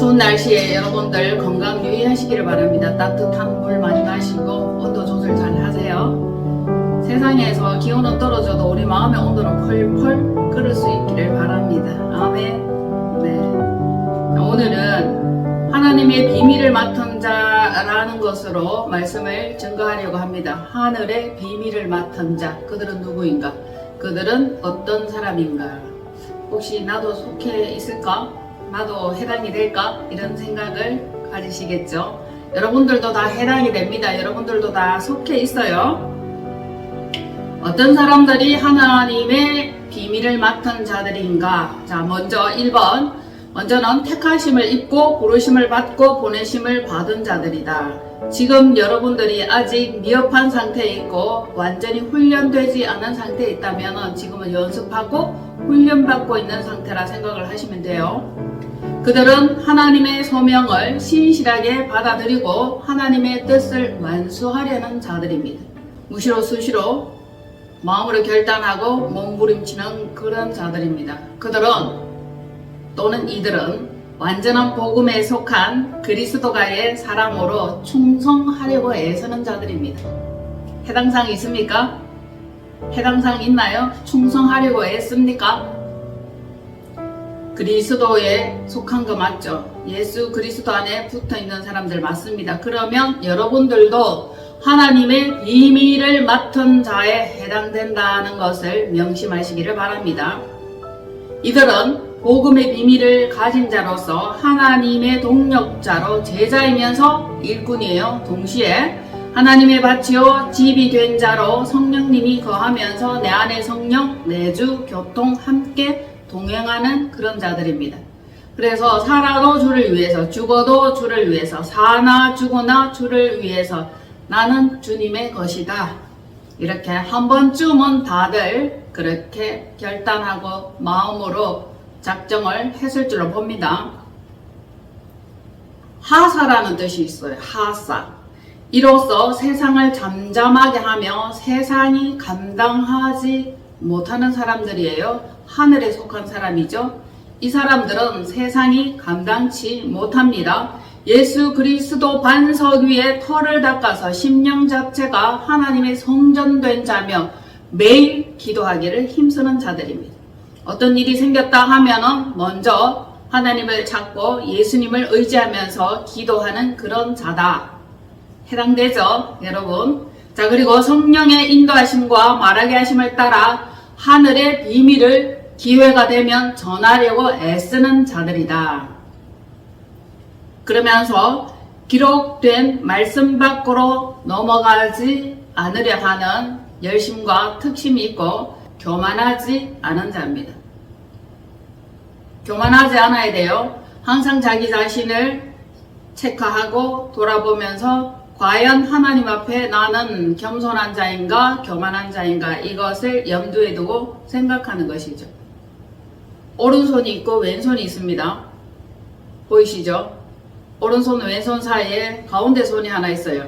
추운 날씨에 여러분들 건강 유의하시기를 바랍니다. 따뜻한 물 많이 마시고 온도 조절 잘 하세요. 세상에서 기온은 떨어져도 우리 마음의 온도는 펄펄 끓을 수 있기를 바랍니다. 아멘. 네. 오늘은 하나님의 비밀을 맡은 자라는 것으로 말씀을 증거하려고 합니다. 하늘의 비밀을 맡은 자, 그들은 누구인가? 그들은 어떤 사람인가? 혹시 나도 속해 있을까? 나도 해당이 될까? 이런 생각을 가지시겠죠? 여러분들도 다 해당이 됩니다. 여러분들도 다 속해 있어요. 어떤 사람들이 하나님의 비밀을 맡은 자들인가? 자, 먼저 1번. 먼저는 택하심을 입고 부르심을 받고 보내심을 받은 자들이다. 지금 여러분들이 아직 미흡한 상태에 있고 완전히 훈련되지 않은 상태에 있다면 지금은 연습하고 훈련받고 있는 상태라 생각을 하시면 돼요. 그들은 하나님의 소명을 신실하게 받아들이고 하나님의 뜻을 완수하려는 자들입니다. 무시로 수시로 마음으로 결단하고 몸부림치는 그런 자들입니다. 그들은 또는 이들은 완전한 복음에 속한 그리스도가의 사람으로 충성하려고 애쓰는 자들입니다. 해당사항 있습니까? 해당사항 있나요? 충성하려고 애씁니까? 그리스도에 속한 거 맞죠? 예수 그리스도 안에 붙어있는 사람들 맞습니다. 그러면 여러분들도 하나님의 비밀을 맡은 자에 해당된다는 것을 명심하시기를 바랍니다. 이들은 복음의 비밀을 가진 자로서 하나님의 동력자로 제자이면서 일꾼이에요. 동시에 하나님의 밭이요 집이 된 자로 성령님이 거하면서 내 안에 성령, 내주, 교통 함께 동행하는 그런 자들입니다. 그래서 살아도 주를 위해서, 죽어도 주를 위해서, 사나 죽으나 주를 위해서 나는 주님의 것이다. 이렇게 한 번쯤은 다들 그렇게 결단하고 마음으로 작정을 했을 줄로 봅니다. 하사라는 뜻이 있어요. 하사. 이로써 세상을 잠잠하게 하며 세상이 감당하지 못하는 사람들이에요. 하늘에 속한 사람이죠. 이 사람들은 세상이 감당치 못합니다. 예수 그리스도 반석 위에 털을 닦아서 심령 자체가 하나님의 성전된 자며 매일 기도하기를 힘쓰는 자들입니다. 어떤 일이 생겼다 하면은 먼저 하나님을 찾고 예수님을 의지하면서 기도하는 그런 자다. 해당되죠, 여러분? 자, 그리고 성령의 인도하심과 말하게 하심을 따라 하늘의 비밀을 기회가 되면 전하려고 애쓰는 자들이다. 그러면서 기록된 말씀 밖으로 넘어가지 않으려 하는 열심과 특심이 있고 교만하지 않은 자입니다. 교만하지 않아야 돼요. 항상 자기 자신을 체크하고 돌아보면서 과연 하나님 앞에 나는 겸손한 자인가 교만한 자인가 이것을 염두에 두고 생각하는 것이죠. 오른손이 있고 왼손이 있습니다. 보이시죠? 오른손 왼손 사이에 가운데 손이 하나 있어요.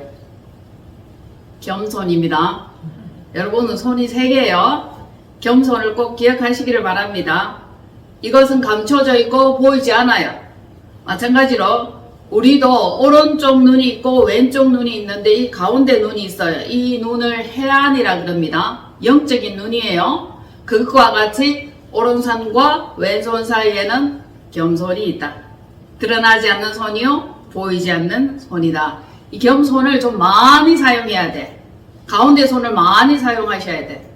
겸손입니다. 여러분은 손이 3개예요. 겸손을 꼭 기억하시기를 바랍니다. 이것은 감춰져 있고 보이지 않아요. 마찬가지로 우리도 오른쪽 눈이 있고 왼쪽 눈이 있는데 이 가운데 눈이 있어요. 이 눈을 해안이라 그럽니다. 영적인 눈이에요. 그것과 같이 오른손과 왼손 사이에는 겸손이 있다. 드러나지 않는 손이요 보이지 않는 손이다. 이 겸손을 좀 많이 사용해야 돼. 가운데 손을 많이 사용하셔야 돼.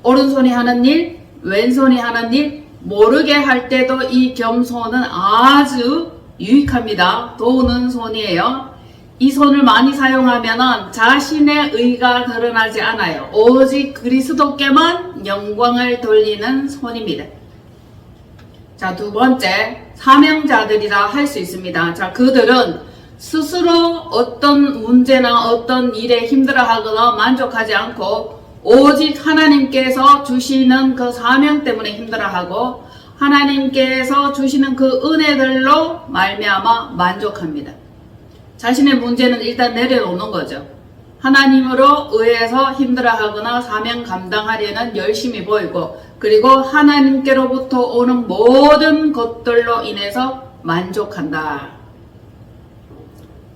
오른손이 하는 일, 왼손이 하는 일 모르게 할 때도 이 겸손은 아주 유익합니다. 도우는 손이에요. 이 손을 많이 사용하면 자신의 의가 드러나지 않아요. 오직 그리스도께만 영광을 돌리는 손입니다. 자, 두 번째, 사명자들이라 할 수 있습니다. 자, 그들은 스스로 어떤 문제나 어떤 일에 힘들어하거나 만족하지 않고 오직 하나님께서 주시는 그 사명 때문에 힘들어하고 하나님께서 주시는 그 은혜들로 말미암아 만족합니다. 자신의 문제는 일단 내려놓는 거죠. 하나님으로 의해서 힘들어하거나 사명 감당하려는 열심이 보이고 그리고 하나님께로부터 오는 모든 것들로 인해서 만족한다.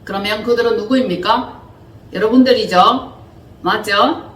그러면 그들은 누구입니까? 여러분들이죠? 맞죠?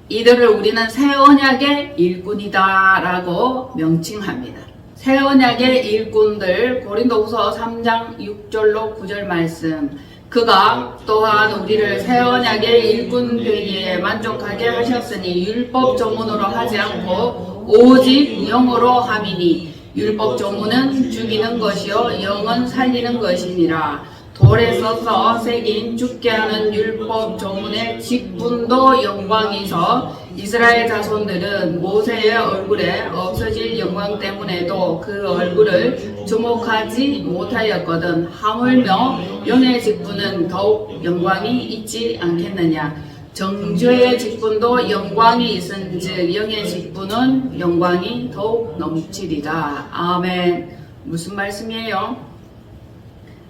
이들을 우리는 새 언약의 일꾼이다 라고 명칭합니다. 새 언약의 일꾼들, 고린도후서 3장 6절로 9절 말씀. 그가 또한 우리를 새 언약의 일꾼 되기에 만족하게 하셨으니 율법 조문으로 하지 않고 오직 영으로 함이니 율법 조문은 죽이는 것이요 영은 살리는 것이니라. 돌에 써서 새긴 죽게 하는 율법 조문의 직분도 영광이서 이스라엘 자손들은 모세의 얼굴에 없어질 영광 때문에도 그 얼굴을 주목하지 못하였거든. 하물며 영의 직분은 더욱 영광이 있지 않겠느냐. 정죄의 직분도 영광이 있은즉 영의 직분은 영광이 더욱 넘치리라. 아멘. 무슨 말씀이에요?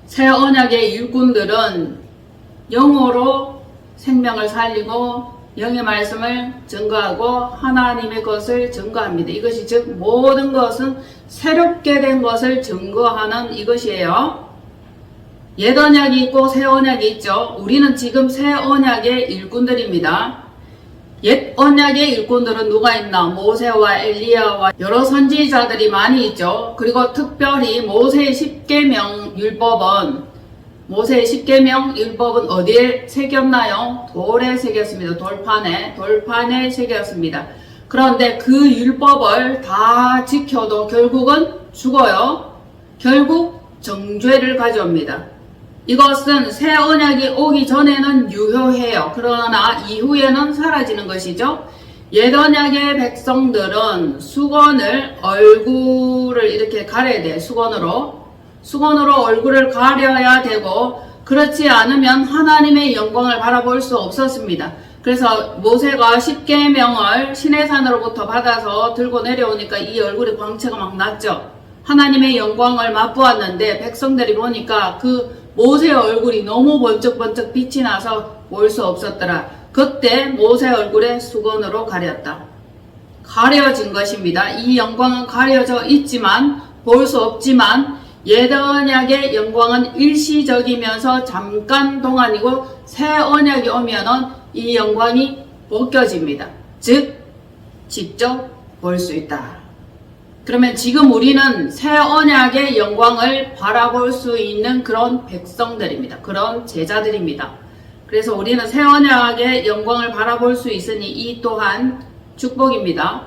새 언약의 일꾼들은 영으로 생명을 살리고 영의 말씀을 증거하고 하나님의 것을 증거합니다. 이것이 즉 모든 것은 새롭게 된 것을 증거하는 이것이에요. 옛 언약이 있고 새 언약이 있죠. 우리는 지금 새 언약의 일꾼들입니다. 옛 언약의 일꾼들은 누가 있나? 모세와 엘리야와 여러 선지자들이 많이 있죠. 그리고 특별히 모세의 10계명 율법은 어디에 새겼나요? 돌에 새겼습니다. 돌판에 새겼습니다. 그런데 그 율법을 다 지켜도 결국은 죽어요. 결국 정죄를 가져옵니다. 이것은 새 언약이 오기 전에는 유효해요. 그러나 이후에는 사라지는 것이죠. 옛 언약의 백성들은 얼굴을 이렇게 가려야 돼. 수건으로 얼굴을 가려야 되고, 그렇지 않으면 하나님의 영광을 바라볼 수 없었습니다. 그래서 모세가 10계명을 시내산으로부터 받아서 들고 내려오니까 이 얼굴에 광채가 막 났죠. 하나님의 영광을 맛보았는데 백성들이 보니까 그 모세의 얼굴이 너무 번쩍번쩍 빛이 나서 볼 수 없었더라. 그때 모세의 얼굴에 수건으로 가려진 것입니다. 이 영광은 가려져 있지만 볼 수 없지만 옛 언약의 영광은 일시적이면서 잠깐 동안이고 새 언약이 오면은 이 영광이 벗겨집니다. 즉 직접 볼 수 있다. 그러면 지금 우리는 새 언약의 영광을 바라볼 수 있는 그런 백성들입니다. 그런 제자들입니다. 그래서 우리는 새 언약의 영광을 바라볼 수 있으니 이 또한 축복입니다.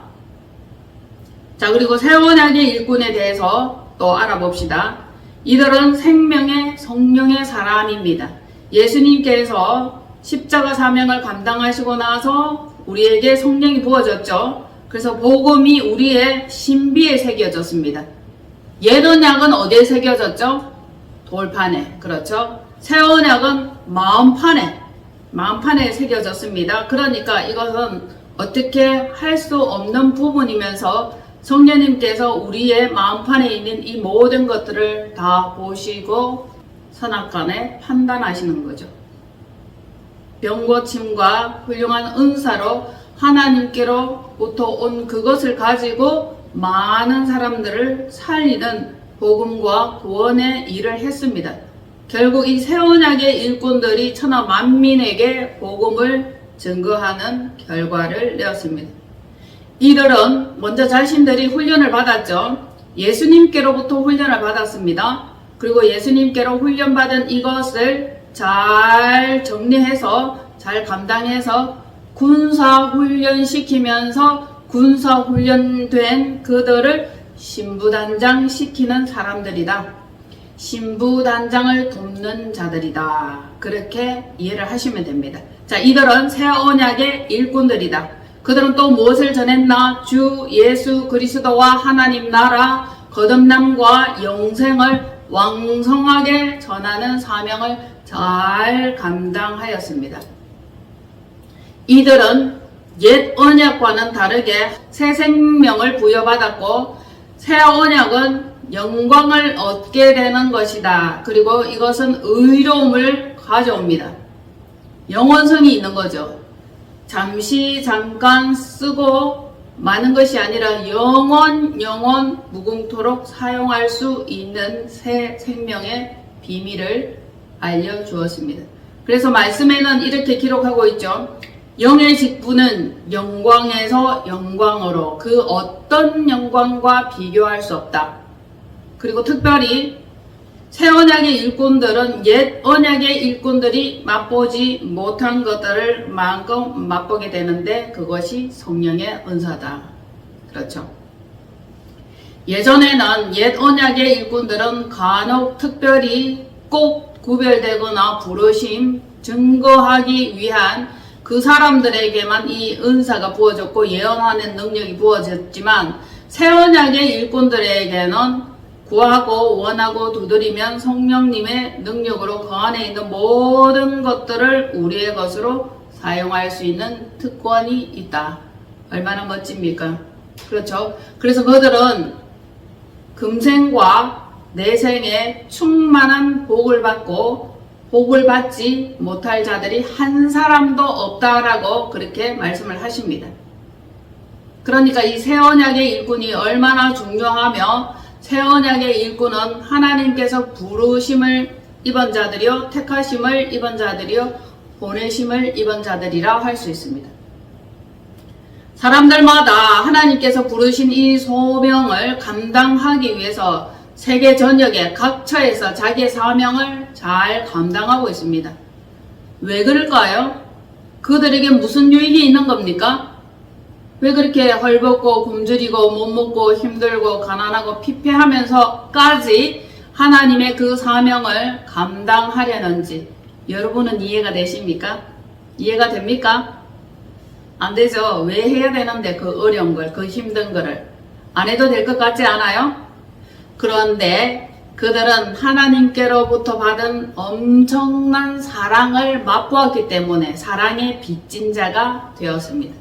자, 그리고 새 언약의 일꾼에 대해서 또 알아봅시다. 이들은 생명의 성령의 사람입니다. 예수님께서 십자가 사명을 감당하시고 나서 우리에게 성령이 부어졌죠. 그래서 복음이 우리의 신비에 새겨졌습니다. 옛 언약은 어디에 새겨졌죠? 돌판에. 그렇죠? 새 언약은 마음판에 새겨졌습니다. 그러니까 이것은 어떻게 할 수 없는 부분이면서 성령님께서 우리의 마음판에 있는 이 모든 것들을 다 보시고 선악간에 판단하시는 거죠. 병고침과 훌륭한 은사로 하나님께로부터 온 그것을 가지고 많은 사람들을 살리는 복음과 구원의 일을 했습니다. 결국 이 새 언약의 일꾼들이 천하 만민에게 복음을 증거하는 결과를 내었습니다. 이들은 먼저 자신들이 훈련을 받았죠. 예수님께로부터 훈련을 받았습니다. 그리고 예수님께로 훈련받은 이것을 잘 정리해서 잘 감당해서 군사훈련시키면서 군사훈련된 그들을 신부단장 시키는 사람들이다. 신부단장을 돕는 자들이다. 그렇게 이해를 하시면 됩니다. 자, 이들은 새 언약의 일꾼들이다. 그들은 또 무엇을 전했나? 주 예수 그리스도와 하나님 나라 거듭남과 영생을 왕성하게 전하는 사명을 잘 감당하였습니다. 이들은 옛 언약과는 다르게 새 생명을 부여받았고 새 언약은 영광을 얻게 되는 것이다. 그리고 이것은 의로움을 가져옵니다. 영원성이 있는 거죠. 잠깐 쓰고 많은 것이 아니라 영원 무궁토록 사용할 수 있는 새 생명의 비밀을 알려주었습니다. 그래서 말씀에는 이렇게 기록하고 있죠. 영의 직분은 영광에서 영광으로 그 어떤 영광과 비교할 수 없다. 그리고 특별히 새 언약의 일꾼들은 옛 언약의 일꾼들이 맛보지 못한 것들을 마음껏 맛보게 되는데 그것이 성령의 은사다. 그렇죠. 예전에는 옛 언약의 일꾼들은 간혹 특별히 꼭 구별되거나 부르심 증거하기 위한 그 사람들에게만 이 은사가 부어졌고 예언하는 능력이 부어졌지만 새 언약의 일꾼들에게는 구하고 원하고 두드리면 성령님의 능력으로 그 안에 있는 모든 것들을 우리의 것으로 사용할 수 있는 특권이 있다. 얼마나 멋집니까? 그렇죠? 그래서 그들은 금생과 내생에 충만한 복을 받고 복을 받지 못할 자들이 한 사람도 없다라고 그렇게 말씀을 하십니다. 그러니까 이 새 언약의 일꾼이 얼마나 중요하며 새 언약의 일꾼은 하나님께서 부르심을 입은 자들이요 택하심을 입은 자들이요 보내심을 입은 자들이라 할 수 있습니다. 사람들마다 하나님께서 부르신 이 소명을 감당하기 위해서 세계 전역에 각 처에서 자기의 사명을 잘 감당하고 있습니다. 왜 그럴까요? 그들에게 무슨 유익이 있는 겁니까? 왜 그렇게 헐벗고 굶주리고 못 먹고 힘들고 가난하고 피폐하면서까지 하나님의 그 사명을 감당하려는지 여러분은 이해가 되십니까? 이해가 됩니까? 안 되죠. 왜 해야 되는데 그 어려운 걸, 그 힘든 거를 안 해도 될 것 같지 않아요? 그런데 그들은 하나님께로부터 받은 엄청난 사랑을 맛보았기 때문에 사랑의 빚진 자가 되었습니다.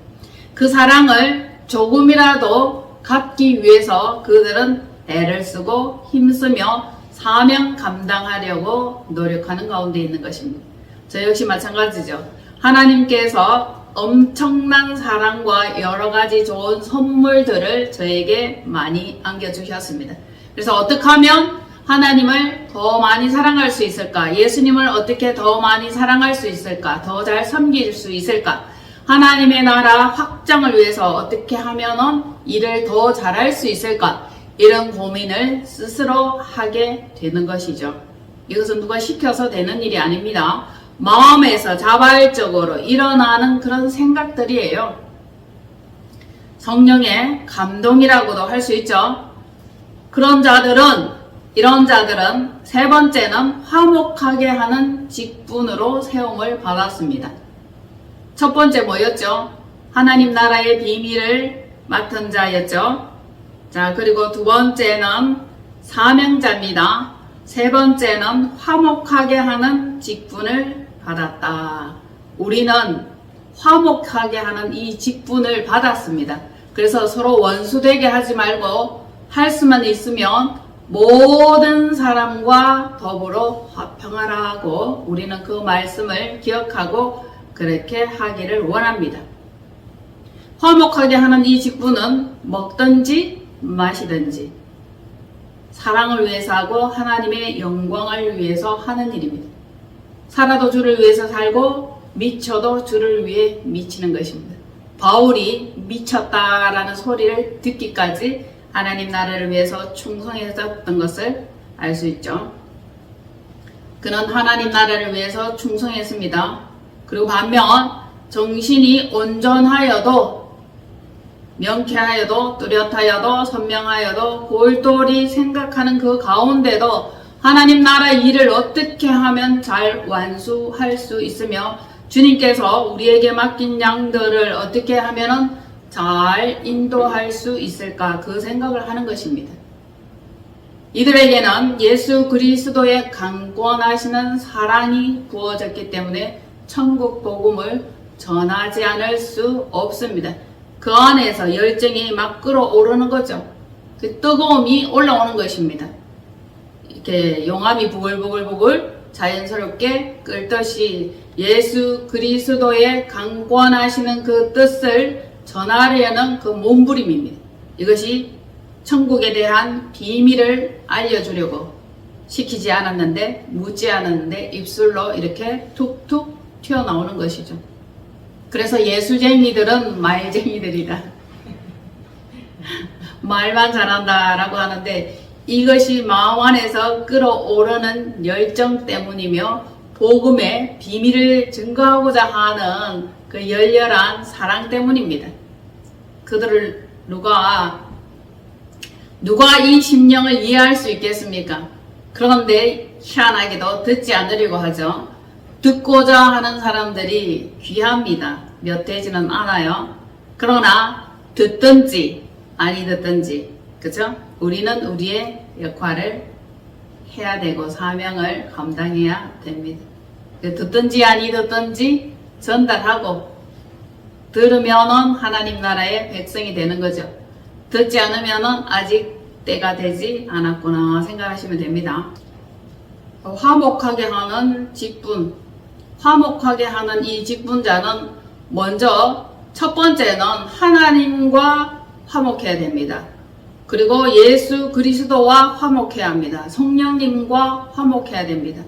그 사랑을 조금이라도 갚기 위해서 그들은 애를 쓰고 힘쓰며 사명 감당하려고 노력하는 가운데 있는 것입니다. 저 역시 마찬가지죠. 하나님께서 엄청난 사랑과 여러가지 좋은 선물들을 저에게 많이 안겨주셨습니다. 그래서 어떻게 하면 하나님을 더 많이 사랑할 수 있을까? 예수님을 어떻게 더 많이 사랑할 수 있을까? 더 잘 섬길 수 있을까? 하나님의 나라 확장을 위해서 어떻게 하면은 일을 더 잘할 수 있을까? 이런 고민을 스스로 하게 되는 것이죠. 이것은 누가 시켜서 되는 일이 아닙니다. 마음에서 자발적으로 일어나는 그런 생각들이에요. 성령의 감동이라고도 할 수 있죠. 이런 자들은 세 번째는 화목하게 하는 직분으로 세움을 받았습니다. 첫 번째 뭐였죠? 하나님 나라의 비밀을 맡은 자였죠. 자, 그리고 두 번째는 사명자입니다. 세 번째는 화목하게 하는 직분을 받았다. 우리는 화목하게 하는 이 직분을 받았습니다. 그래서 서로 원수되게 하지 말고 할 수만 있으면 모든 사람과 더불어 화평하라고 우리는 그 말씀을 기억하고 그렇게 하기를 원합니다. 화목하게 하는 이 직분은 먹든지 마시든지 사랑을 위해서 하고 하나님의 영광을 위해서 하는 일입니다. 살아도 주를 위해서 살고 미쳐도 주를 위해 미치는 것입니다. 바울이 미쳤다라는 소리를 듣기까지 하나님 나라를 위해서 충성했었던 것을 알 수 있죠. 그는 하나님 나라를 위해서 충성했습니다. 그리고 반면 정신이 온전하여도 명쾌하여도 뚜렷하여도 선명하여도 골똘히 생각하는 그 가운데도 하나님 나라 일을 어떻게 하면 잘 완수할 수 있으며 주님께서 우리에게 맡긴 양들을 어떻게 하면 잘 인도할 수 있을까 그 생각을 하는 것입니다. 이들에게는 예수 그리스도의 강권하시는 사랑이 부어졌기 때문에 천국 복음을 전하지 않을 수 없습니다. 그 안에서 열정이 막 끓어오르는 거죠. 그 뜨거움이 올라오는 것입니다. 이렇게 용암이 부글부글 자연스럽게 끓듯이 예수 그리스도의 강권하시는 그 뜻을 전하려는 그 몸부림입니다. 이것이 천국에 대한 비밀을 알려주려고 시키지 않았는데, 묻지 않았는데 입술로 이렇게 툭툭 튀어나오는 것이죠. 그래서 예수쟁이들은 말쟁이들이다. 말만 잘한다 라고 하는데, 이것이 마음 안에서 끌어오르는 열정 때문이며 복음의 비밀을 증거하고자 하는 그 열렬한 사랑 때문입니다. 그들을 누가 이 심령을 이해할 수 있겠습니까? 그런데 희한하게도 듣지 않으려고 하죠. 듣고자 하는 사람들이 귀합니다. 몇 되지는 않아요. 그러나 듣든지 아니 듣든지, 그죠? 우리는 우리의 역할을 해야 되고 사명을 감당해야 됩니다. 듣든지 아니 듣든지 전달하고, 들으면은 하나님 나라의 백성이 되는 거죠. 듣지 않으면은 아직 때가 되지 않았구나 생각하시면 됩니다. 화목하게 하는 직분, 화목하게 하는 이 직분자는 먼저 첫 번째는 하나님과 화목해야 됩니다. 그리고 예수 그리스도와 화목해야 합니다. 성령님과 화목해야 됩니다.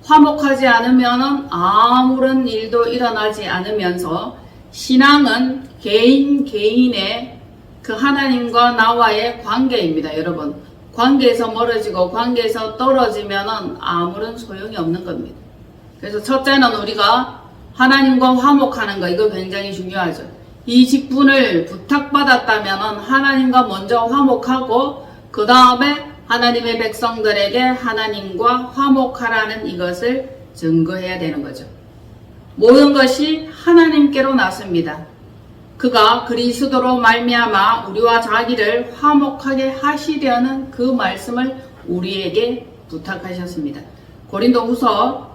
화목하지 않으면 아무런 일도 일어나지 않으면서, 신앙은 개인의 그 하나님과 나와의 관계입니다. 여러분, 관계에서 멀어지고 관계에서 떨어지면 아무런 소용이 없는 겁니다. 그래서 첫째는 우리가 하나님과 화목하는 거, 이거 굉장히 중요하죠. 이 직분을 부탁받았다면 하나님과 먼저 화목하고, 그 다음에 하나님의 백성들에게 하나님과 화목하라는 이것을 증거해야 되는 거죠. 모든 것이 하나님께로 났습니다. 그가 그리스도로 말미암아 우리와 자기를 화목하게 하시려는 그 말씀을 우리에게 부탁하셨습니다. 고린도후서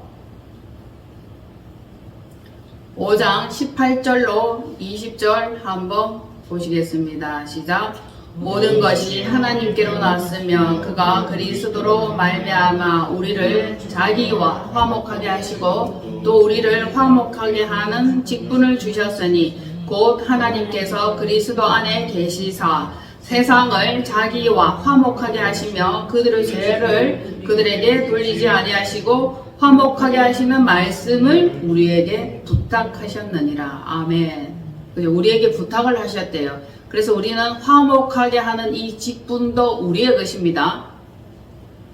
5장 18절로 20절 한번 보시겠습니다. 시작. 모든 것이 하나님께로 났으며 그가 그리스도로 말미암아 우리를 자기와 화목하게 하시고 또 우리를 화목하게 하는 직분을 주셨으니 곧 하나님께서 그리스도 안에 계시사 세상을 자기와 화목하게 하시며 그들의 죄를 그들에게 돌리지 아니하시고 화목하게 하시는 말씀을 우리에게 부탁하셨느니라. 아멘. 우리에게 부탁을 하셨대요. 그래서 우리는 화목하게 하는 이 직분도 우리의 것입니다.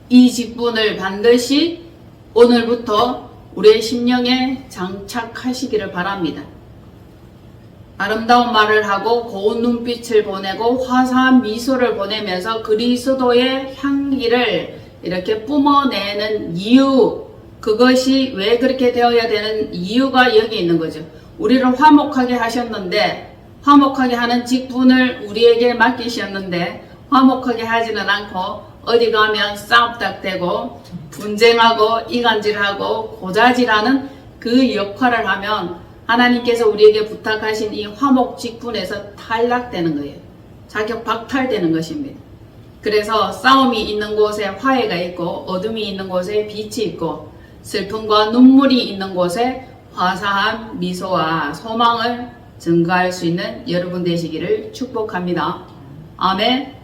이 직분을 반드시 오늘부터 우리의 심령에 장착하시기를 바랍니다. 아름다운 말을 하고 고운 눈빛을 보내고 화사한 미소를 보내면서 그리스도의 향기를 이렇게 뿜어내는 이유, 그것이 왜 그렇게 되어야 되는 이유가 여기 있는 거죠. 우리를 화목하게 하셨는데, 화목하게 하는 직분을 우리에게 맡기셨는데 화목하게 하지는 않고 어디 가면 싸움딱대고 분쟁하고 이간질하고 고자질하는 그 역할을 하면 하나님께서 우리에게 부탁하신 이 화목 직분에서 탈락되는 거예요. 자격 박탈되는 것입니다. 그래서 싸움이 있는 곳에 화해가 있고 어둠이 있는 곳에 빛이 있고 슬픔과 눈물이 있는 곳에 화사한 미소와 소망을 증거할 수 있는 여러분 되시기를 축복합니다. 아멘.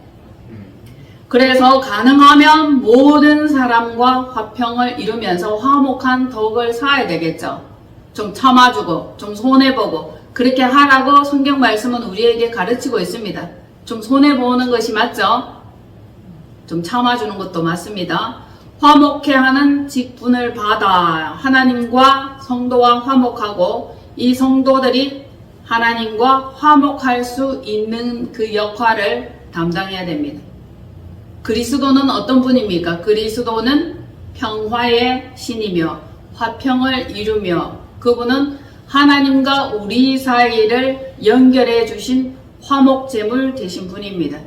그래서 가능하면 모든 사람과 화평을 이루면서 화목한 덕을 쌓아야 되겠죠. 좀 참아주고 좀 손해보고 그렇게 하라고 성경 말씀은 우리에게 가르치고 있습니다. 좀 손해보는 것이 맞죠? 좀 참아주는 것도 맞습니다. 화목해 하는 직분을 받아 하나님과 성도와 화목하고 이 성도들이 하나님과 화목할 수 있는 그 역할을 담당해야 됩니다. 그리스도는 어떤 분입니까? 그리스도는 평화의 신이며 화평을 이루며 그분은 하나님과 우리 사이를 연결해 주신 화목제물 되신 분입니다.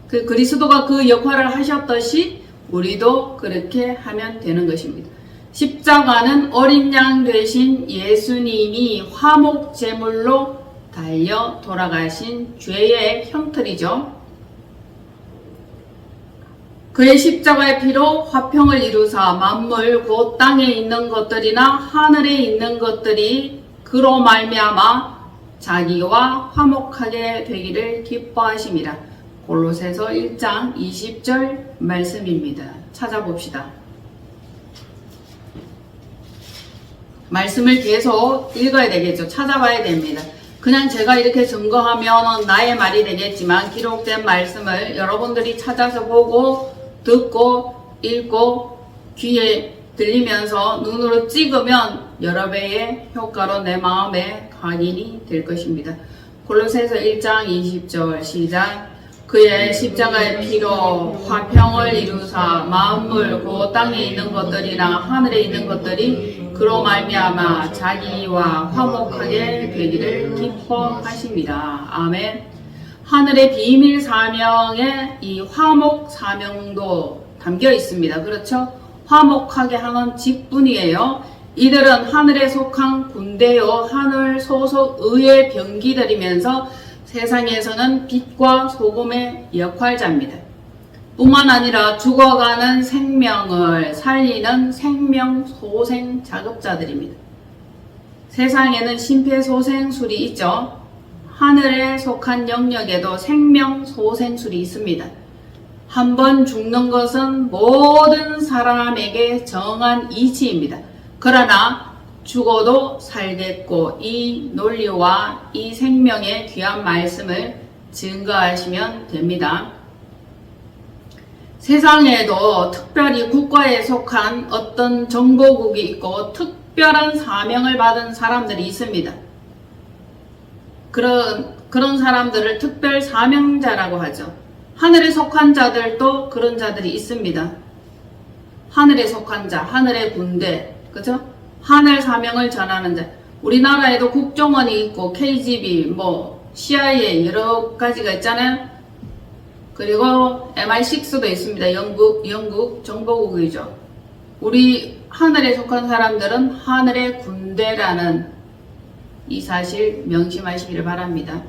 그 그리스도가 그 역할을 하셨듯이 우리도 그렇게 하면 되는 것입니다. 십자가는 어린 양 되신 예수님이 화목제물로 달려 돌아가신 죄의 형틀이죠. 그의 십자가의 피로 화평을 이루사 만물 곧 땅에 있는 것들이나 하늘에 있는 것들이 그로 말미암아 자기와 화목하게 되기를 기뻐하심이라. 골로새서 1장 20절 말씀입니다. 찾아봅시다. 말씀을 계속 읽어야 되겠죠. 찾아봐야 됩니다. 그냥 제가 이렇게 증거하면 나의 말이 되겠지만 기록된 말씀을 여러분들이 찾아서 보고 듣고 읽고 귀에 들리면서 눈으로 찍으면 여러 배의 효과로 내 마음에 각인이 될 것입니다. 골로새서 1장 20절 시작. 그의 십자가의 피로 화평을 이루사 만물 곧 땅에 있는 것들이나 하늘에 있는 것들이 그로 말미암아 자기와 화목하게 되기를 기뻐하십니다. 아멘. 하늘의 비밀 사명에 이 화목 사명도 담겨 있습니다. 그렇죠? 화목하게 하는 직분이에요. 이들은 하늘에 속한 군대요 하늘 소속 의의 병기들이면서 세상에서는 빛과 소금의 역할자입니다. 뿐만 아니라 죽어가는 생명을 살리는 생명소생 작업자들입니다. 세상에는 심폐소생술이 있죠. 하늘에 속한 영역에도 생명소생술이 있습니다. 한 번 죽는 것은 모든 사람에게 정한 이치입니다. 그러나 죽어도 살겠고 이 논리와 이 생명의 귀한 말씀을 증거하시면 됩니다. 세상에도 특별히 국가에 속한 어떤 정보국이 있고 특별한 사명을 받은 사람들이 있습니다. 그런 사람들을 특별 사명자라고 하죠. 하늘에 속한 자들도 그런 자들이 있습니다. 하늘에 속한 자, 하늘의 군대, 그죠? 하늘 사명을 전하는 자. 우리나라에도 국정원이 있고 KGB, CIA 여러 가지가 있잖아요. 그리고 MI6도 있습니다. 영국 정보국이죠. 우리 하늘에 속한 사람들은 하늘의 군대라는 이 사실 명심하시기를 바랍니다.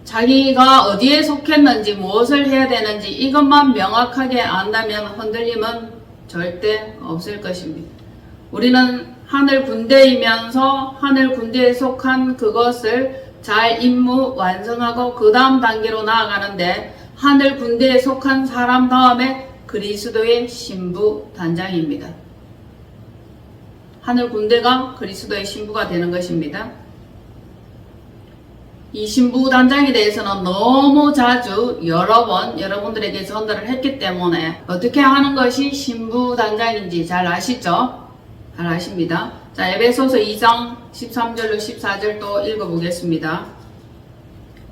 자기가 어디에 속했는지 무엇을 해야 되는지 이것만 명확하게 안다면 흔들림은 절대 없을 것입니다. 우리는 하늘 군대이면서 하늘 군대에 속한 그것을 잘 임무 완성하고 그 다음 단계로 나아가는데 하늘 군대에 속한 사람 다음에 그리스도의 신부 단장입니다. 하늘 군대가 그리스도의 신부가 되는 것입니다. 이 신부 단장에 대해서는 너무 자주 여러 번 여러분들에게 전달을 했기 때문에 어떻게 하는 것이 신부 단장인지 잘 아시죠? 잘 아십니다. 자, 에베소서 2장 13절로 14절 또 읽어보겠습니다.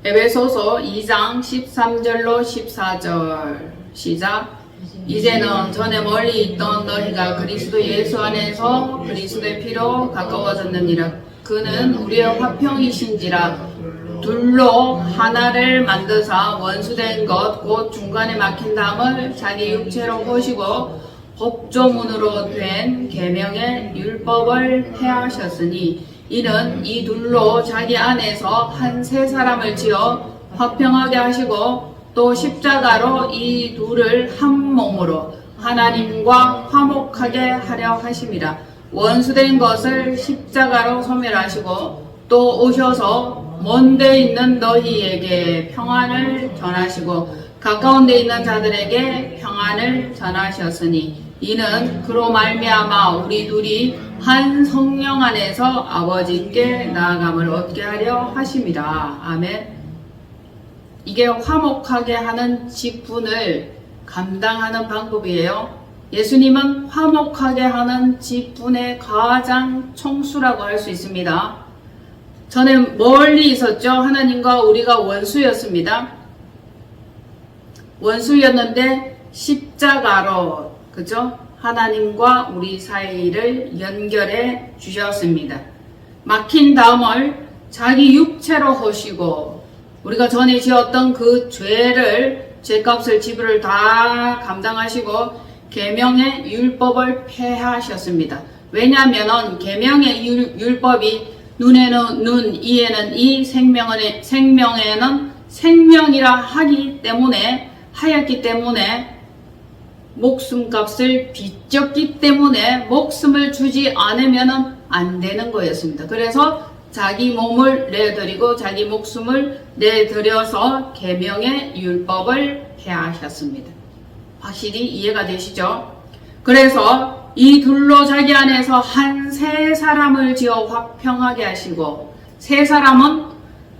에베소서 2장 13절로 14절 시작. 이제는 전에 멀리 있던 너희가 그리스도 예수 안에서 그리스도의 피로 가까워졌느니라. 그는 우리의 화평이신지라. 둘로 하나를 만드사 원수된 것 곧 중간에 막힌 담을 자기 육체로 보시고 법조문으로 된 계명의 율법을 폐하셨으니 이는 이 둘로 자기 안에서 한 세 사람을 지어 화평하게 하시고 또 십자가로 이 둘을 한 몸으로 하나님과 화목하게 하려 하심이라. 원수된 것을 십자가로 소멸하시고 또 오셔서 먼 데 있는 너희에게 평안을 전하시고 가까운 데 있는 자들에게 평안을 전하셨으니 이는 그로 말미암아 우리 둘이 한 성령 안에서 아버지께 나아감을 얻게 하려 하심이라. 아멘. 이게 화목하게 하는 직분을 감당하는 방법이에요. 예수님은 화목하게 하는 직분의 가장 총수라고 할 수 있습니다. 전에 멀리 있었죠. 하나님과 우리가 원수였습니다. 원수였는데 십자가로, 그죠? 하나님과 우리 사이를 연결해 주셨습니다. 막힌 담을 자기 육체로 허시고 우리가 전에 지었던 그 죄값을 지불을 다 감당하시고 계명의 율법을 폐하셨습니다. 왜냐하면 계명의 율법이 눈에는 눈, 이에는 이, 생명에는 생명이라 하였기 때문에 목숨값을 빚졌기 때문에 목숨을 주지 않으면 안 되는 거였습니다. 그래서 자기 몸을 내드리고 자기 목숨을 내드려서 계명의 율법을 폐하셨습니다. 확실히 이해가 되시죠? 그래서 이 둘로 자기 안에서 한 세 사람을 지어 화평하게 하시고, 세 사람은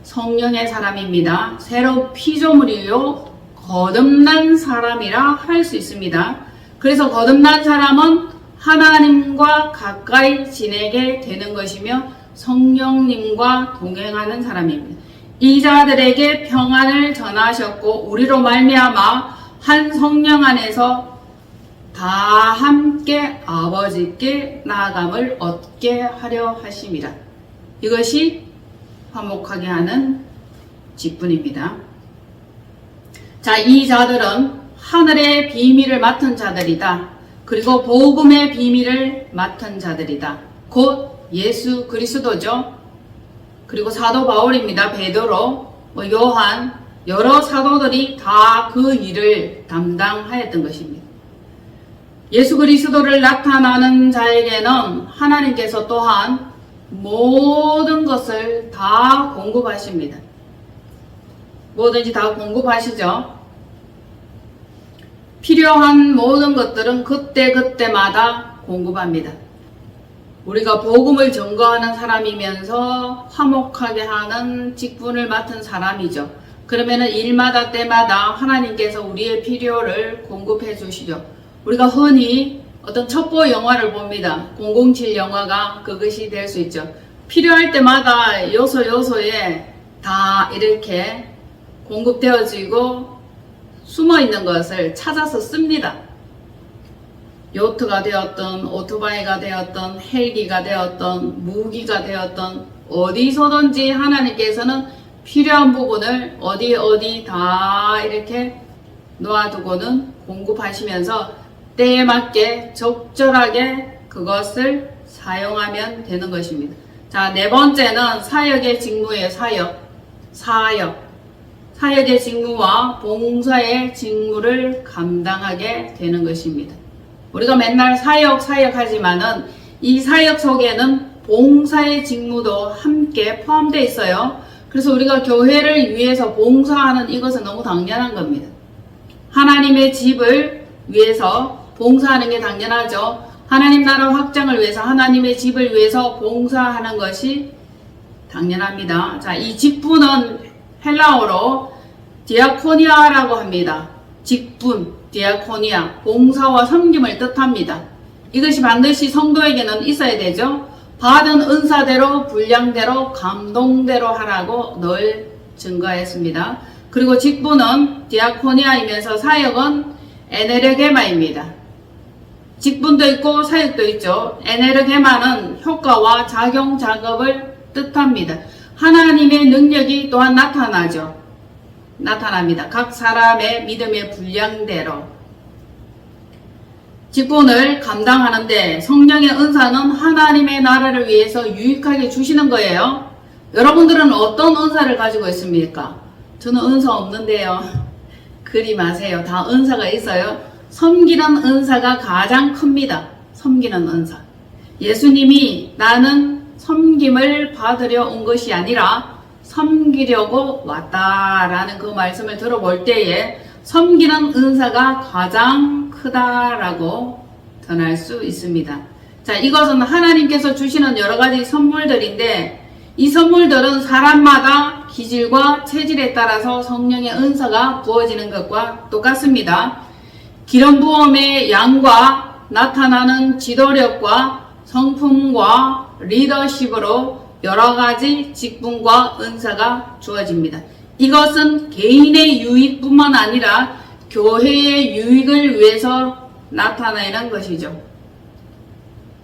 성령의 사람입니다. 새로 피조물이요 거듭난 사람이라 할 수 있습니다. 그래서 거듭난 사람은 하나님과 가까이 지내게 되는 것이며 성령님과 동행하는 사람입니다. 이 자들에게 평안을 전하셨고 우리로 말미암아 한 성령 안에서 다 함께 아버지께 나아감을 얻게 하려 하심이라. 이것이 화목하게 하는 직분입니다. 자, 이 자들은 하늘의 비밀을 맡은 자들이다. 그리고 복음의 비밀을 맡은 자들이다. 곧 예수 그리스도죠. 그리고 사도 바울입니다. 베드로, 요한, 여러 사도들이 다 그 일을 담당하였던 것입니다. 예수 그리스도를 나타나는 자에게는 하나님께서 또한 모든 것을 다 공급하십니다. 뭐든지 다 공급하시죠. 필요한 모든 것들은 그때그때마다 공급합니다. 우리가 복음을 전거하는 사람이면서 화목하게 하는 직분을 맡은 사람이죠. 그러면은 일마다 때마다 하나님께서 우리의 필요를 공급해 주시죠. 우리가 흔히 어떤 첩보 영화를 봅니다. 007 영화가 그것이 될 수 있죠. 필요할 때마다 요소에 다 이렇게 공급되어지고 숨어 있는 것을 찾아서 씁니다. 요트가 되었던, 오토바이가 되었던, 헬기가 되었던, 무기가 되었던, 어디서든지 하나님께서는 필요한 부분을 어디 다 이렇게 놓아두고는 공급하시면서 때에 맞게 적절하게 그것을 사용하면 되는 것입니다. 자, 네 번째는 사역의 직무예요. 사역의 직무와 봉사의 직무를 감당하게 되는 것입니다. 우리가 맨날 사역하지만은 이 사역 속에는 봉사의 직무도 함께 포함되어 있어요. 그래서 우리가 교회를 위해서 봉사하는 이것은 너무 당연한 겁니다. 하나님의 집을 위해서 봉사하는 게 당연하죠. 하나님 나라 확장을 위해서, 하나님의 집을 위해서 봉사하는 것이 당연합니다. 자, 이 직분은 헬라어로 디아코니아라고 합니다. 직분, 디아코니아, 봉사와 섬김을 뜻합니다. 이것이 반드시 성도에게는 있어야 되죠. 받은 은사대로, 분량대로, 감동대로 하라고 늘 증거했습니다. 그리고 직분은 디아코니아이면서 사역은 에네르게마입니다. 직분도 있고 사역도 있죠. 에네르게마는 효과와 작용 작업을 뜻합니다. 하나님의 능력이 또한 나타납니다. 각 사람의 믿음의 분량대로. 직분을 감당하는데 성령의 은사는 하나님의 나라를 위해서 유익하게 주시는 거예요. 여러분들은 어떤 은사를 가지고 있습니까? 저는 은사 없는데요. 그리 마세요. 다 은사가 있어요. 섬기는 은사가 가장 큽니다. 섬기는 은사. 예수님이 나는 섬김을 받으려 온 것이 아니라 섬기려고 왔다라는 그 말씀을 들어볼 때에 섬기는 은사가 가장 크다라고 전할 수 있습니다. 자, 이것은 하나님께서 주시는 여러 가지 선물들인데 이 선물들은 사람마다 기질과 체질에 따라서 성령의 은사가 부어지는 것과 똑같습니다. 기름 부음의 양과 나타나는 지도력과 성품과 리더십으로 여러 가지 직분과 은사가 주어집니다. 이것은 개인의 유익뿐만 아니라 교회의 유익을 위해서 나타내는 것이죠.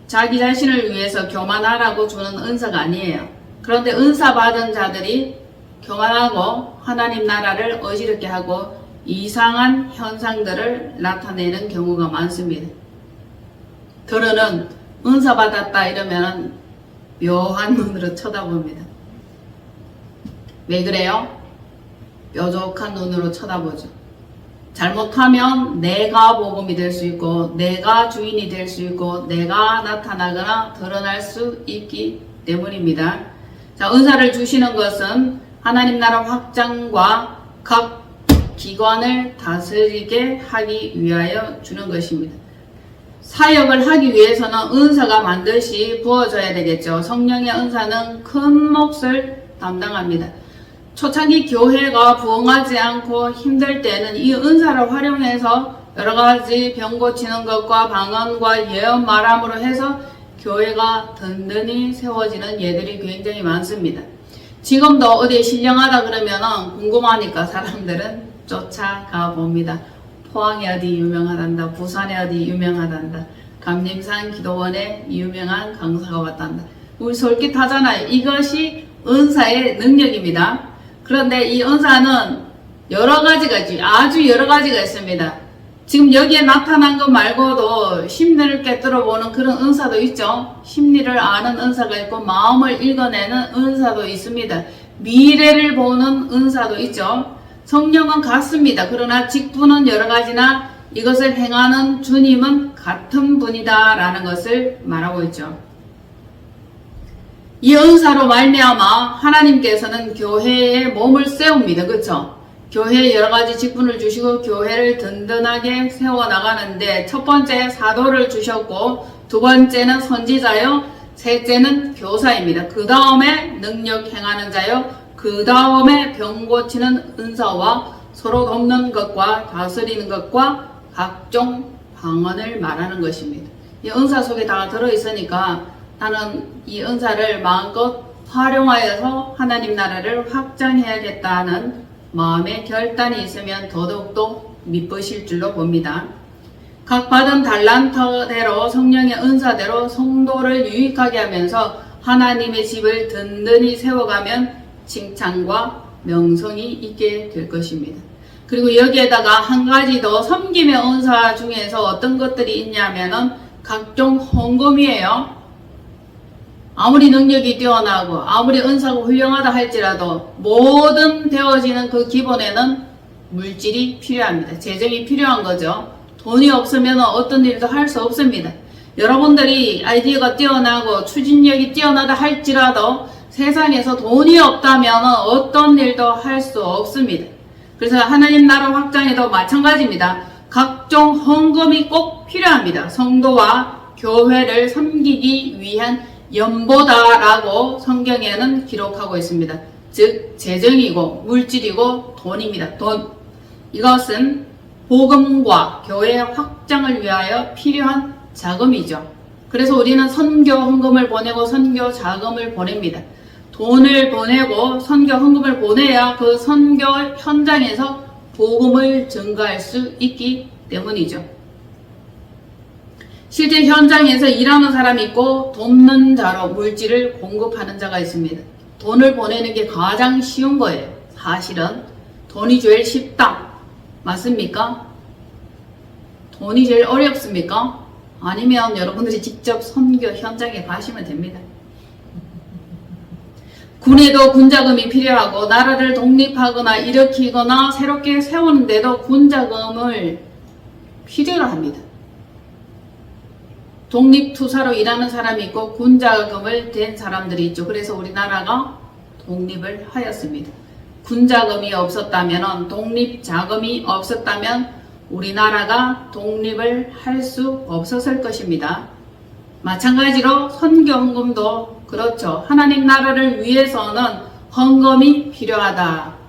자기 자신을 위해서 교만하라고 주는 은사가 아니에요. 그런데 은사 받은 자들이 교만하고 하나님 나라를 어지럽게 하고 이상한 현상들을 나타내는 경우가 많습니다. 들어는 은사 받았다 이러면 묘한 눈으로 쳐다봅니다. 왜 그래요? 뾰족한 눈으로 쳐다보죠. 잘못하면 내가 복음이 될 수 있고 내가 주인이 될 수 있고 내가 나타나거나 드러날 수 있기 때문입니다. 자, 은사를 주시는 것은 하나님 나라 확장과 각 기관을 다스리게 하기 위하여 주는 것입니다. 사역을 하기 위해서는 은사가 반드시 부어져야 되겠죠. 성령의 은사는 큰 몫을 담당합니다. 초창기 교회가 부흥하지 않고 힘들 때는 이 은사를 활용해서 여러가지 병 고치는 것과 방언과 예언 말함으로 해서 교회가 든든히 세워지는 예들이 굉장히 많습니다. 지금도 어디에 신령하다 그러면 궁금하니까 사람들은 쫓아가 봅니다. 포항에 어디 유명하단다, 부산에 어디 유명하단다, 감림산 기도원에 유명한 강사가 왔단다. 우리 솔깃하잖아요. 이것이 은사의 능력입니다. 그런데 이 은사는 여러 가지가 있지, 아주 여러 가지가 있습니다. 지금 여기에 나타난 것 말고도 심리를 깨뜨려 보는 그런 은사도 있죠. 심리를 아는 은사가 있고 마음을 읽어내는 은사도 있습니다. 미래를 보는 은사도 있죠. 성령은 같습니다. 그러나 직분은 여러 가지나 이것을 행하는 주님은 같은 분이다 라는 것을 말하고 있죠. 이 은사로 말미암아 하나님께서는 교회에 몸을 세웁니다. 그렇죠? 교회에 여러 가지 직분을 주시고 교회를 든든하게 세워나가는데 첫 번째 사도를 주셨고 두 번째는 선지자요, 셋째는 교사입니다. 그 다음에 능력 행하는 자요, 그 다음에 병 고치는 은사와 서로 돕는 것과 다스리는 것과 각종 방언을 말하는 것입니다. 이 은사 속에 다 들어있으니까 나는 이 은사를 마음껏 활용하여서 하나님 나라를 확장해야겠다는 마음의 결단이 있으면 더더욱더 미쁘실 줄로 봅니다. 각 받은 달란트대로 성령의 은사대로 성도를 유익하게 하면서 하나님의 집을 든든히 세워가면 칭찬과 명성이 있게 될 것입니다. 그리고 여기에다가 한 가지 더 섬김의 은사 중에서 어떤 것들이 있냐면은 각종 헌금이에요. 아무리 능력이 뛰어나고 아무리 은사가 훌륭하다 할지라도 모든 되어지는 그 기본에는 물질이 필요합니다. 재정이 필요한 거죠. 돈이 없으면 어떤 일도 할 수 없습니다. 여러분들이 아이디어가 뛰어나고 추진력이 뛰어나다 할지라도 세상에서 돈이 없다면 어떤 일도 할 수 없습니다. 그래서 하나님 나라 확장에도 마찬가지입니다. 각종 헌금이 꼭 필요합니다. 성도와 교회를 섬기기 위한 연보다라고 성경에는 기록하고 있습니다. 즉 재정이고 물질이고 돈입니다. 돈. 이것은 복음과 교회 확장을 위하여 필요한 자금이죠. 그래서 우리는 선교 헌금을 보내고 선교 자금을 보냅니다. 돈을 보내고 선교 헌금을 보내야 그 선교 현장에서 복음을 증거할 수 있기 때문이죠. 실제 현장에서 일하는 사람이 있고 돕는 자로 물질을 공급하는 자가 있습니다. 돈을 보내는 게 가장 쉬운 거예요. 사실은 돈이 제일 쉽다. 맞습니까? 돈이 제일 어렵습니까? 아니면 여러분들이 직접 선교 현장에 가시면 됩니다. 군에도 군자금이 필요하고 나라를 독립하거나 일으키거나 새롭게 세우는데도 군자금을 필요로 합니다. 독립투사로 일하는 사람이 있고 군자금을 댄 사람들이 있죠. 그래서 우리나라가 독립을 하였습니다. 군자금이 없었다면, 독립자금이 없었다면 우리나라가 독립을 할 수 없었을 것입니다. 마찬가지로 선교 헌금도 그렇죠. 하나님 나라를 위해서는 헌금이 필요하다.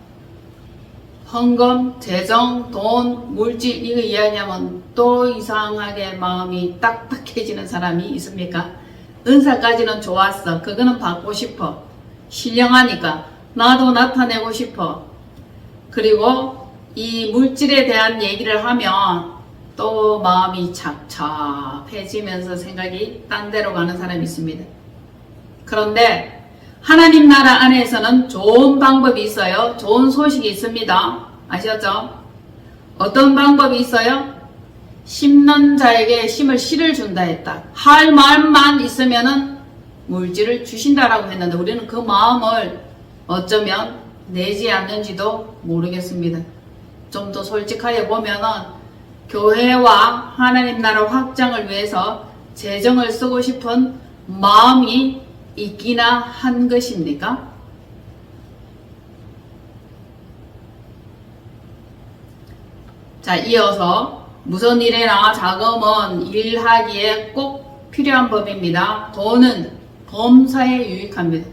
헌금, 재정, 돈, 물질 이거 이야기하면 또 이상하게 마음이 딱딱해지는 사람이 있습니까? 은사까지는 좋았어. 그거는 받고 싶어. 신령하니까 나도 나타내고 싶어. 그리고 이 물질에 대한 얘기를 하면 또 마음이 착잡해지면서 생각이 딴 데로 가는 사람이 있습니다. 그런데 하나님 나라 안에서는 좋은 방법이 있어요. 좋은 소식이 있습니다. 아셨죠? 어떤 방법이 있어요? 심는 자에게 심을 씨를 준다 했다. 할 말만 있으면은 물질을 주신다라고 했는데 우리는 그 마음을 어쩌면 내지 않는지도 모르겠습니다. 좀 더 솔직하게 보면은 교회와 하나님 나라 확장을 위해서 재정을 쓰고 싶은 마음이 있기나 한 것입니까? 자, 이어서 무슨 일이나 자금은 일하기에 꼭 필요한 법입니다. 돈은 범사에 유익합니다.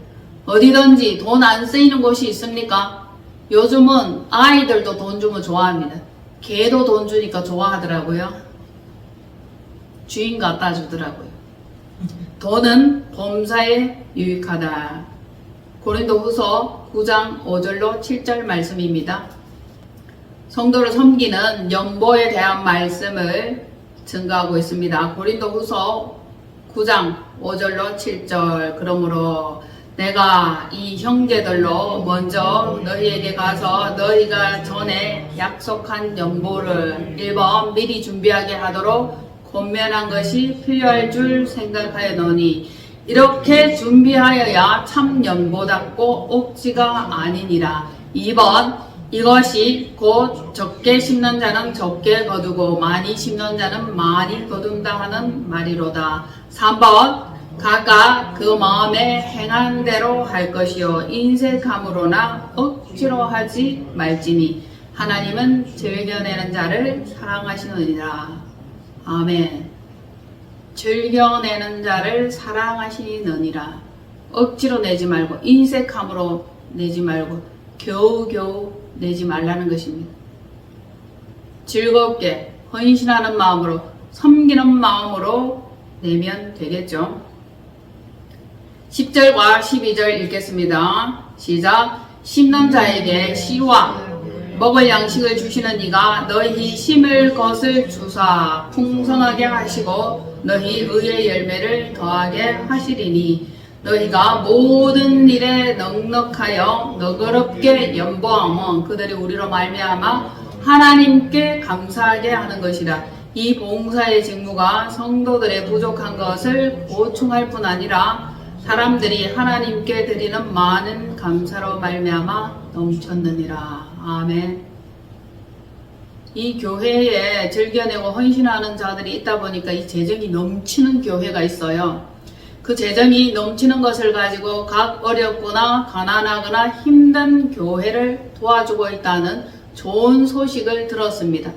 어디든지 돈 안 쓰이는 곳이 있습니까? 요즘은 아이들도 돈 주면 좋아합니다. 개도 돈 주니까 좋아하더라고요. 주인 갖다 주더라고요. 돈은 범사에 유익하다. 고린도후서 9장 5절로 7절 말씀입니다. 성도를 섬기는 연보에 대한 말씀을 증거하고 있습니다. 고린도후서 9장 5절로 7절. 그러므로 내가 이 형제들로 먼저 너희에게 가서 너희가 전에 약속한 연보를 1번 미리 준비하게 하도록 권면한 것이 필요할 줄 생각하였노니 이렇게 준비하여야 참 연보답고 옥지가 아니니라. 2번 이것이 곧 적게 심는 자는 적게 거두고 많이 심는 자는 많이 거둔다 하는 말이로다. 3번 각각 그 마음에 행한 대로 할 것이요 인색함으로나 억지로 하지 말지니 하나님은 즐겨내는 자를 사랑하시느니라. 아멘. 즐겨내는 자를 사랑하시느니라. 억지로 내지 말고 인색함으로 내지 말고 겨우겨우 내지 말라는 것입니다. 즐겁게 헌신하는 마음으로 섬기는 마음으로 내면 되겠죠. 10절과 12절 읽겠습니다. 시작. 심는 자에게 씨와 먹을 양식을 주시는 이가 너희 심을 것을 주사 풍성하게 하시고 너희 의의 열매를 더하게 하시리니 너희가 모든 일에 넉넉하여 너그럽게 연보함은 그들이 우리로 말미암아 하나님께 감사하게 하는 것이라. 이 봉사의 직무가 성도들의 부족한 것을 보충할 뿐 아니라 사람들이 하나님께 드리는 많은 감사로 말미암아 넘쳤느니라. 아멘. 이 교회에 즐겨내고 헌신하는 자들이 있다 보니까 이 재정이 넘치는 교회가 있어요. 그 재정이 넘치는 것을 가지고 각 어렵거나 가난하거나 힘든 교회를 도와주고 있다는 좋은 소식을 들었습니다.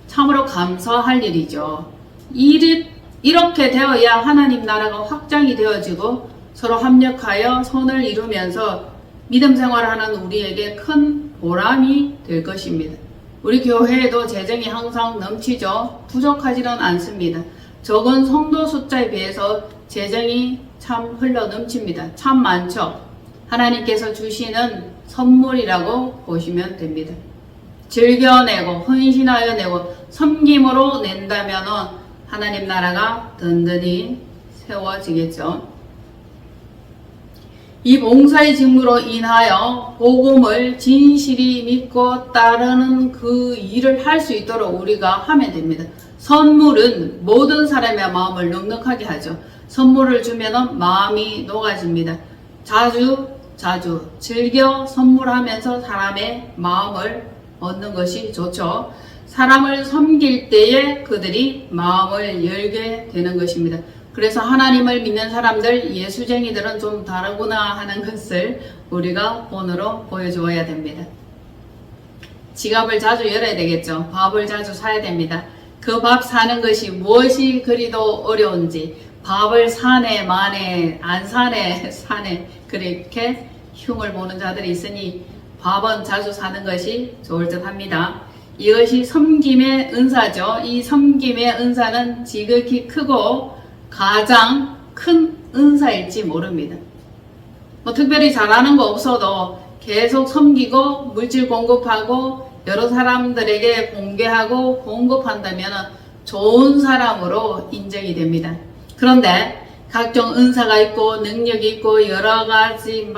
참으로 감사할 일이죠. 이렇게 되어야 하나님 나라가 확장이 되어지고 서로 합력하여 선을 이루면서 믿음 생활하는 우리에게 큰 보람이 될 것입니다. 우리 교회에도 재정이 항상 넘치죠. 부족하지는 않습니다. 적은 성도 숫자에 비해서 재정이 참 흘러 넘칩니다. 참 많죠. 하나님께서 주시는 선물이라고 보시면 됩니다. 즐겨내고 헌신하여 내고 섬김으로 낸다면 하나님 나라가 든든히 세워지겠죠. 이 봉사의 직무로 인하여 복음을 진실이 믿고 따르는 그 일을 할 수 있도록 우리가 하면 됩니다. 선물은 모든 사람의 마음을 넉넉하게 하죠. 선물을 주면 마음이 녹아집니다. 자주 즐겨 선물하면서 사람의 마음을 얻는 것이 좋죠. 사람을 섬길 때에 그들이 마음을 열게 되는 것입니다. 그래서 하나님을 믿는 사람들, 예수쟁이들은 좀 다르구나 하는 것을 우리가 본으로 보여주어야 됩니다. 지갑을 자주 열어야 되겠죠. 밥을 자주 사야 됩니다. 그 밥 사는 것이 무엇이 그리도 어려운지, 밥을 사네 마네 안 사네 사네 그렇게 흉을 보는 자들이 있으니 밥은 자주 사는 것이 좋을 듯 합니다. 이것이 섬김의 은사죠. 이 섬김의 은사는 지극히 크고 가장 큰 은사일지 모릅니다. 특별히 잘하는 거 없어도 계속 섬기고 물질 공급하고 여러 사람들에게 공개하고 공급한다면 좋은 사람으로 인정이 됩니다. 그런데 각종 은사가 있고 능력이 있고 여러 가지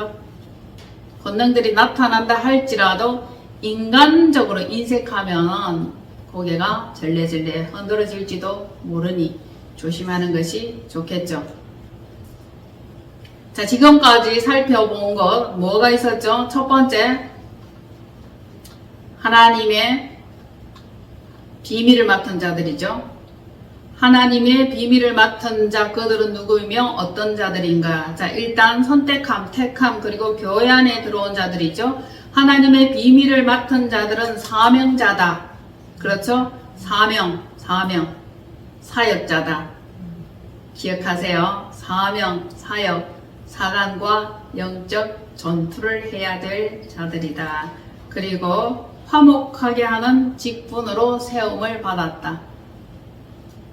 권능들이 나타난다 할지라도 인간적으로 인색하면 고개가 절레절레 흔들어질지도 모르니 조심하는 것이 좋겠죠. 자, 지금까지 살펴본 것 뭐가 있었죠? 첫 번째, 하나님의 비밀을 맡은 자들이죠. 하나님의 비밀을 맡은 자 그들은 누구이며 어떤 자들인가? 자, 일단 선택함, 택함, 그리고 교회 안에 들어온 자들이죠. 하나님의 비밀을 맡은 자들은 사명자다. 그렇죠? 사명, 사역자다. 기억하세요. 사명, 사역, 사관과 영적 전투를 해야 될 자들이다. 그리고 화목하게 하는 직분으로 세움을 받았다.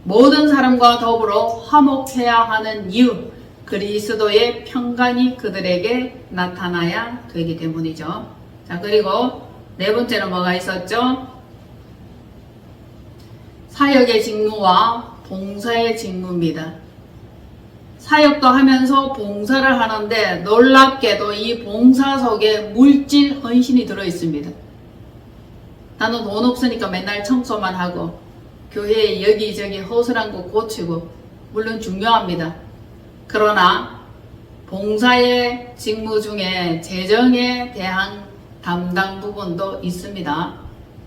모든 사람과 더불어 화목해야 하는 이유, 그리스도의 평강이 그들에게 나타나야 되기 때문이죠. 자, 그리고 네 번째는 뭐가 있었죠? 사역의 직무와 봉사의 직무입니다. 사역도 하면서 봉사를 하는데 놀랍게도 이 봉사 속에 물질 헌신이 들어있습니다. 나는 돈 없으니까 맨날 청소만 하고 교회에 여기저기 허술한 거 고치고 물론 중요합니다. 그러나 봉사의 직무 중에 재정에 대한 담당 부분도 있습니다.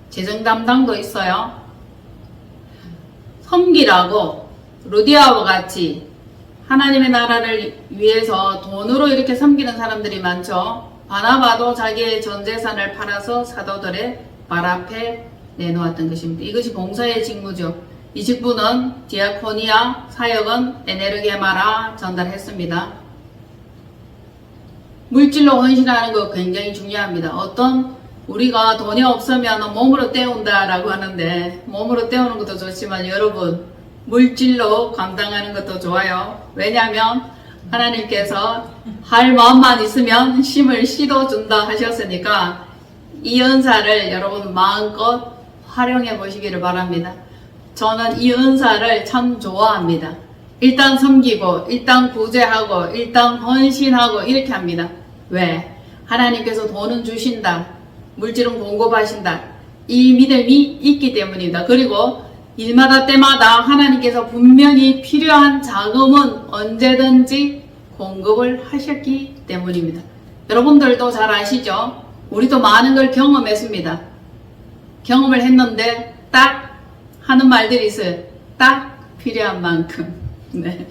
재정 담당도 있어요. 섬기라고 루디아와 같이 하나님의 나라를 위해서 돈으로 이렇게 섬기는 사람들이 많죠. 바나바도 자기의 전 재산을 팔아서 사도들의 발 앞에 내놓았던 것입니다. 이것이 봉사의 직무죠. 이 직분은 디아코니아, 사역은 에네르게마라 전달했습니다. 물질로 헌신하는 거 굉장히 중요합니다. 어떤 우리가 돈이 없으면 몸으로 때운다 라고 하는데 몸으로 때우는 것도 좋지만 여러분 물질로 감당하는 것도 좋아요. 왜냐하면 하나님께서 할 마음만 있으면 힘을 씻어준다 하셨으니까 이 은사를 여러분 마음껏 활용해 보시기를 바랍니다. 저는 이 은사를 참 좋아합니다. 일단 섬기고 일단 구제하고 일단 헌신하고 이렇게 합니다. 왜? 하나님께서 돈은 주신다. 물질은 공급하신다. 이 믿음이 있기 때문입니다. 그리고 일마다 때마다 하나님께서 분명히 필요한 자금은 언제든지 공급을 하셨기 때문입니다. 여러분들도 잘 아시죠? 우리도 많은 걸 경험했습니다. 경험을 했는데 딱 하는 말들이 있어요. 딱 필요한 만큼. 네.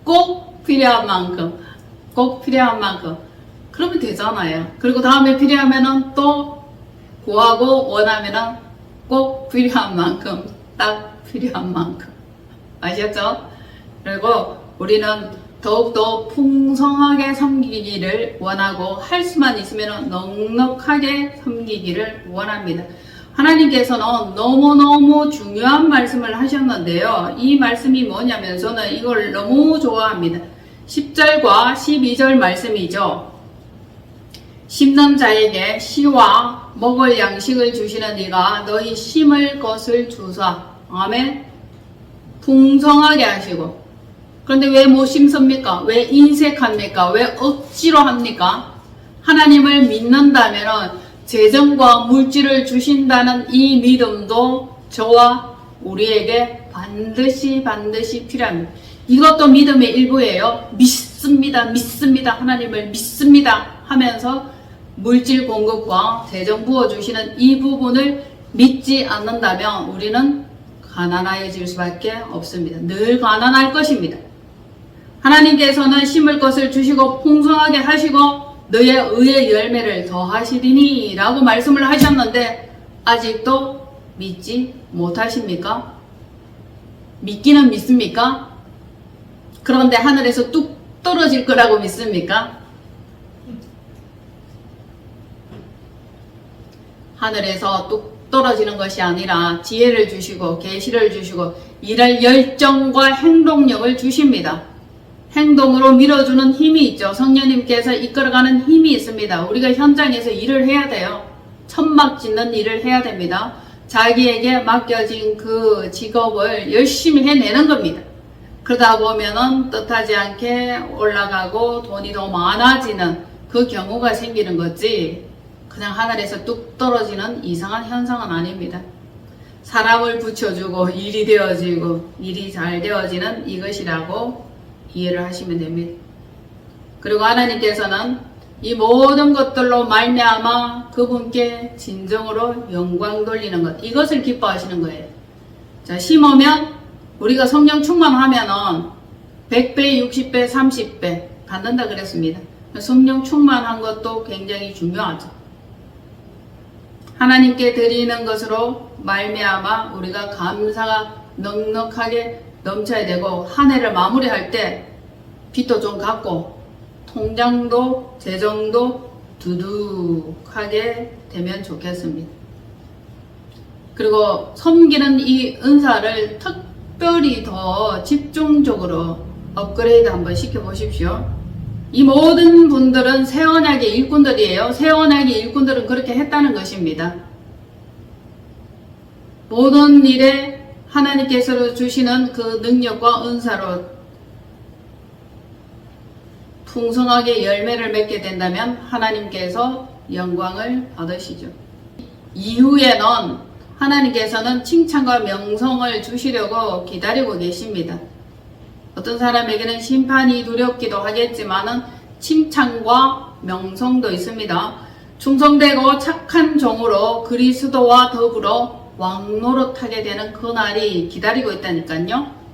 꼭 필요한 만큼. 꼭 필요한 만큼. 그러면 되잖아요. 그리고 다음에 필요하면은 또 구하고 원하면은 꼭 필요한 만큼. 딱 필요한 만큼. 아셨죠? 그리고 우리는 더욱더 풍성하게 섬기기를 원하고 할 수만 있으면 넉넉하게 섬기기를 원합니다. 하나님께서는 너무너무 중요한 말씀을 하셨는데요. 이 말씀이 뭐냐면 저는 이걸 너무 좋아합니다. 10절과 12절 말씀이죠. 심는 자에게 씨와 먹을 양식을 주시는 이가 너희 심을 것을 주사. 아멘. 풍성하게 하시고. 그런데 왜 못 심습니까? 왜 인색합니까? 왜 억지로 합니까? 하나님을 믿는다면 재정과 물질을 주신다는 이 믿음도 저와 우리에게 반드시 필요합니다. 이것도 믿음의 일부예요. 믿습니다. 하나님을 믿습니다 하면서 물질 공급과 재정 부어주시는 이 부분을 믿지 않는다면 우리는 가난해질 수밖에 없습니다. 늘 가난할 것입니다. 하나님께서는 심을 것을 주시고 풍성하게 하시고 너의 의의 열매를 더하시리니 라고 말씀을 하셨는데 아직도 믿지 못하십니까? 믿기는 믿습니까? 그런데 하늘에서 뚝 떨어질 거라고 믿습니까? 하늘에서 뚝 떨어지는 것이 아니라 지혜를 주시고 계시를 주시고 일할 열정과 행동력을 주십니다. 행동으로 밀어주는 힘이 있죠. 성령님께서 이끌어가는 힘이 있습니다. 우리가 현장에서 일을 해야 돼요. 천막 짓는 일을 해야 됩니다. 자기에게 맡겨진 그 직업을 열심히 해내는 겁니다. 그러다 보면은 뜻하지 않게 올라가고 돈이 더 많아지는 그 경우가 생기는 거지 그냥 하늘에서 뚝 떨어지는 이상한 현상은 아닙니다. 사람을 붙여주고 일이 되어지고 일이 잘 되어지는 이것이라고 이해를 하시면 됩니다. 그리고 하나님께서는 이 모든 것들로 말미암아 그분께 진정으로 영광 돌리는 것, 이것을 기뻐하시는 거예요. 자, 심으면 우리가 성령 충만하면은 100배, 60배, 30배 받는다 그랬습니다. 성령 충만한 것도 굉장히 중요하죠. 하나님께 드리는 것으로 말미암아 우리가 감사가 넉넉하게 넘쳐야 되고, 한 해를 마무리할 때 빚도 좀 갚고 통장도 재정도 두둑하게 되면 좋겠습니다. 그리고 섬기는 이 은사를 특별히 더 집중적으로 업그레이드 한번 시켜보십시오. 이 모든 분들은 새 언약의 일꾼들이에요. 새 언약의 일꾼들은 그렇게 했다는 것입니다. 모든 일에 하나님께서 주시는 그 능력과 은사로 풍성하게 열매를 맺게 된다면 하나님께서 영광을 받으시죠. 이후에는 하나님께서는 칭찬과 명성을 주시려고 기다리고 계십니다. 어떤 사람에게는 심판이 두렵기도 하겠지만은 칭찬과 명성도 있습니다. 충성되고 착한 종으로 그리스도와 더불어 왕노릇하게 되는 그날이 기다리고 있다니까요.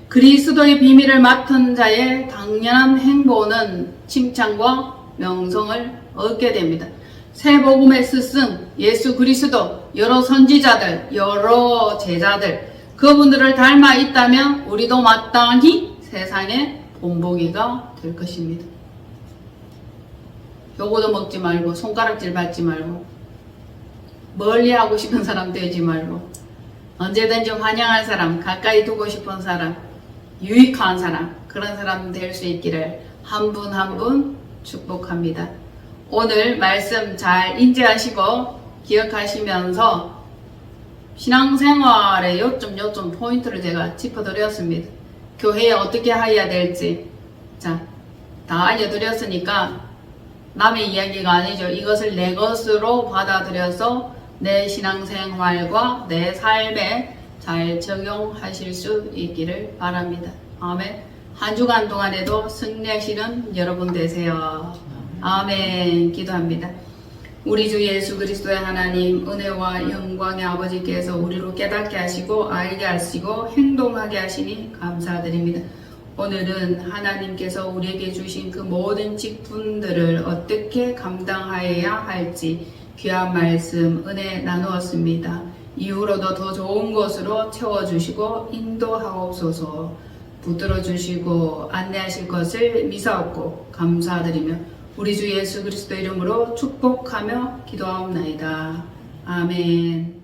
그리스도의 비밀을 맡은 자의 당연한 행보는 칭찬과 명성을 얻게 됩니다. 새 복음의 스승 예수 그리스도, 여러 선지자들, 여러 제자들, 그분들을 닮아 있다면 우리도 마땅히 세상의 본보기가 될 것입니다. 요거도 먹지 말고, 손가락질 받지 말고, 멀리 하고 싶은 사람 되지 말고, 언제든지 환영할 사람, 가까이 두고 싶은 사람, 유익한 사람, 그런 사람 될 수 있기를 한 분 한 분 축복합니다. 오늘 말씀 잘 인지하시고 기억하시면서 신앙생활의 요점 포인트를 제가 짚어드렸습니다. 교회에 어떻게 해야 될지 다 알려드렸으니까 남의 이야기가 아니죠. 이것을 내 것으로 받아들여서 내 신앙생활과 내 삶에 잘 적용하실 수 있기를 바랍니다. 아멘. 한 주간 동안에도 승리하시는 여러분 되세요. 아멘. 기도합니다. 우리 주 예수 그리스도의 하나님, 은혜와 영광의 아버지께서 우리로 깨닫게 하시고 알게 하시고 행동하게 하시니 감사드립니다. 오늘은 하나님께서 우리에게 주신 그 모든 직분들을 어떻게 감당하여야 할지 귀한 말씀 은혜 나누었습니다. 이후로도 더 좋은 것으로 채워주시고 인도하옵소서. 붙들어 주시고 안내하실 것을 미사옵고 감사드리며 우리 주 예수 그리스도 이름으로 축복하며 기도하옵나이다. 아멘.